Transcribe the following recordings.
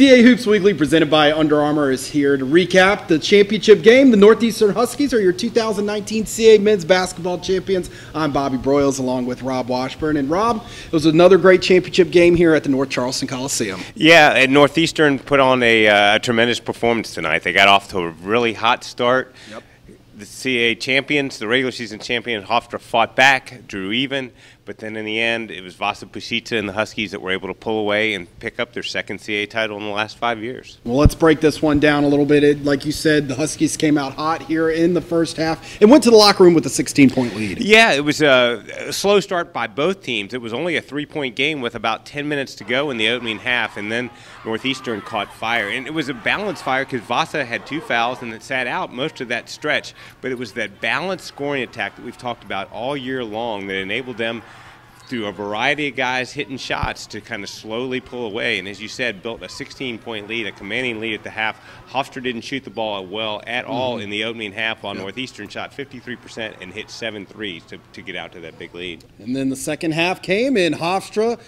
CAA Hoops Weekly, presented by Under Armour, is here to recap the championship game. The Northeastern Huskies are your 2019 CAA men's basketball champions. I'm Bobby Broyles, along with Rob Washburn. And Rob, it was another great championship game here at the North Charleston Coliseum. Yeah, and Northeastern put on a tremendous performance tonight. They got off to a really hot start. Yep. The CAA champions, the regular season champion, Hofstra fought back, drew even, but then in the end, it was Vasa Pusica and the Huskies that were able to pull away and pick up their second CAA title in the last 5 years. Well, let's break this one down a little bit. Like you said, the Huskies came out hot here in the first half and went to the locker room with a 16-point lead. Yeah, it was a slow start by both teams. It was only a 3-point game with about 10 minutes to go in the opening half, and then Northeastern caught fire. And it was a balanced fire because Vasa had 2 fouls and it sat out most of that stretch. But it was that balanced scoring attack that we've talked about all year long that enabled them, through a variety of guys hitting shots, to kind of slowly pull away. And as you said, built a 16-point lead, a commanding lead at the half. Hofstra didn't shoot the ball well at all in the opening half, while Northeastern shot 53% and hit 7 threes to get out to that big lead. And then the second half came, and Hofstra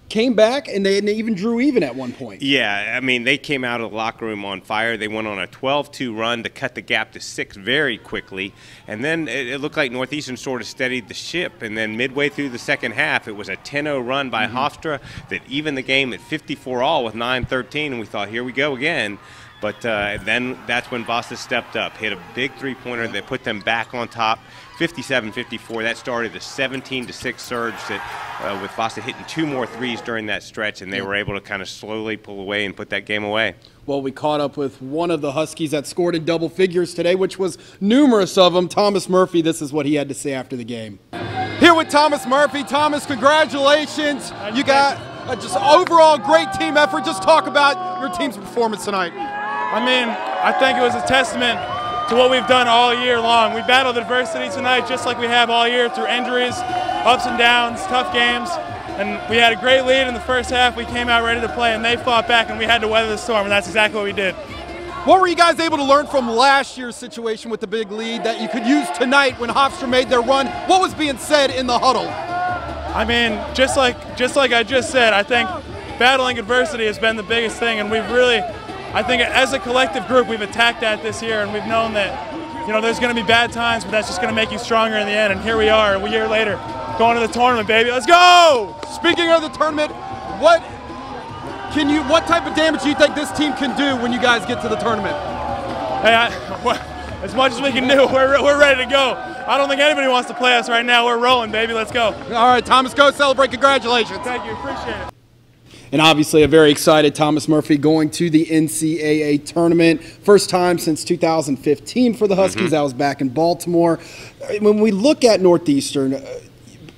came back, and they even drew even at one point. Yeah, I mean, they came out of the locker room on fire. They went on a 12-2 run to cut the gap to 6 very quickly. And then it looked like Northeastern sort of steadied the ship. And then midway through the second half, it was a 10-0 run by Hofstra that evened the game at 54-all with 9:13. And we thought, here we go again. But then that's when Vasa stepped up, hit a big three-pointer that put them back on top, 57-54. That started a 17-6 surge that, with Vasa hitting 2 more threes during that stretch, and they were able to kind of slowly pull away and put that game away. Well, we caught up with one of the Huskies that scored in double figures today, which was numerous of them, Thomas Murphy. This is what he had to say after the game. Here with Thomas Murphy. Thomas, congratulations. You got just overall great team effort. Just talk about your team's performance tonight. I mean, I think it was a testament to what we've done all year long. We battled adversity tonight just like we have all year, through injuries, ups and downs, tough games. And we had a great lead in the first half. We came out ready to play, and they fought back, and we had to weather the storm, and that's exactly what we did. What were you guys able to learn from last year's situation with the big lead that you could use tonight when Hofstra made their run? What was being said in the huddle? I mean, just like I just said, I think battling adversity has been the biggest thing, and we've really, I think as a collective group, we've attacked that this year, and we've known that, you know, there's going to be bad times, but that's just going to make you stronger in the end. And here we are, a year later, going to the tournament, baby. Let's go! Speaking of the tournament, what type of damage do you think this team can do when you guys get to the tournament? Hey, as much as we can do, we're ready to go. I don't think anybody wants to play us right now. We're rolling, baby. Let's go. All right, Thomas, go celebrate. Congratulations. Thank you. Appreciate it. And obviously a very excited Thomas Murphy going to the NCAA tournament. First time since 2015 for the Huskies. That was back in Baltimore. When we look at Northeastern,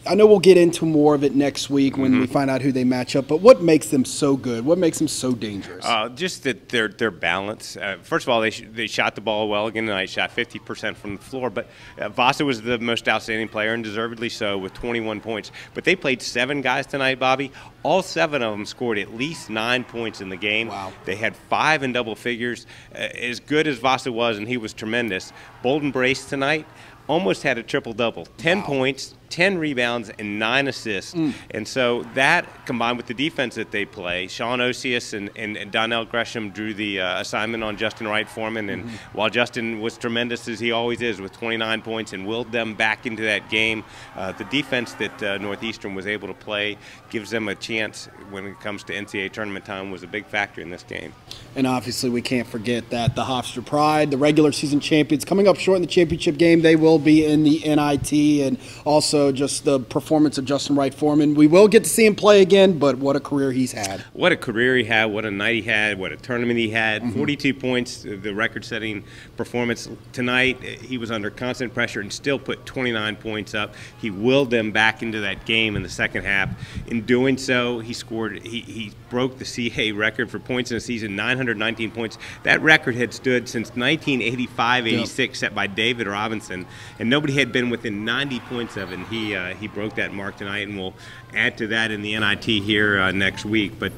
I know we'll get into more of it next week when we find out who they match up, but what makes them so good? What makes them so dangerous? Just that their balance. First of all, they shot the ball well again tonight, shot 50% from the floor, but Vasa was the most outstanding player, and deservedly so, with 21 points. But they played 7 guys tonight, Bobby. All 7 of them scored at least 9 points in the game. Wow. They had 5 in double figures. As good as Vasa was, and he was tremendous, Bolden Brace tonight almost had a triple-double. 10 points, 10 rebounds, and 9 assists. And so that, combined with the defense that they play, Sean Osius and Donnell Gresham drew the assignment on Justin Wright Foreman. And while Justin was tremendous, as he always is, with 29 points and willed them back into that game, the defense that Northeastern was able to play gives them a chance when it comes to NCAA tournament time, was a big factor in this game. And obviously we can't forget that the Hofstra Pride, the regular season champions, coming up short in the championship game, they will be in the NIT, and also just the performance of Justin Wright Foreman. We will get to see him play again, but what a career he's had. What a career he had, what a night he had, what a tournament he had. 42 points, the record-setting performance. Tonight, he was under constant pressure and still put 29 points up. He willed them back into that game in the second half. In doing so, he scored, he broke the CAA record for points in a season, 919 points. That record had stood since 1985-86, set by David Robinson, and nobody had been within 90 points of it, and he broke that mark tonight, and we'll add to that in the NIT here next week. But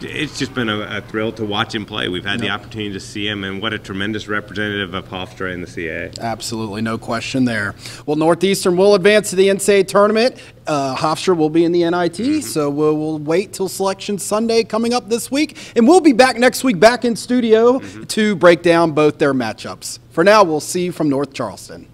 it's just been a thrill to watch him play. We've had the opportunity to see him, and what a tremendous representative of Hofstra in the CAA. Absolutely, no question there. Well, Northeastern will advance to the NCAA tournament. Hofstra will be in the NIT, so we'll wait till Selection Sunday coming up this week. And we'll be back next week, back in studio, to break down both their matchups. For now, we'll see you from North Charleston.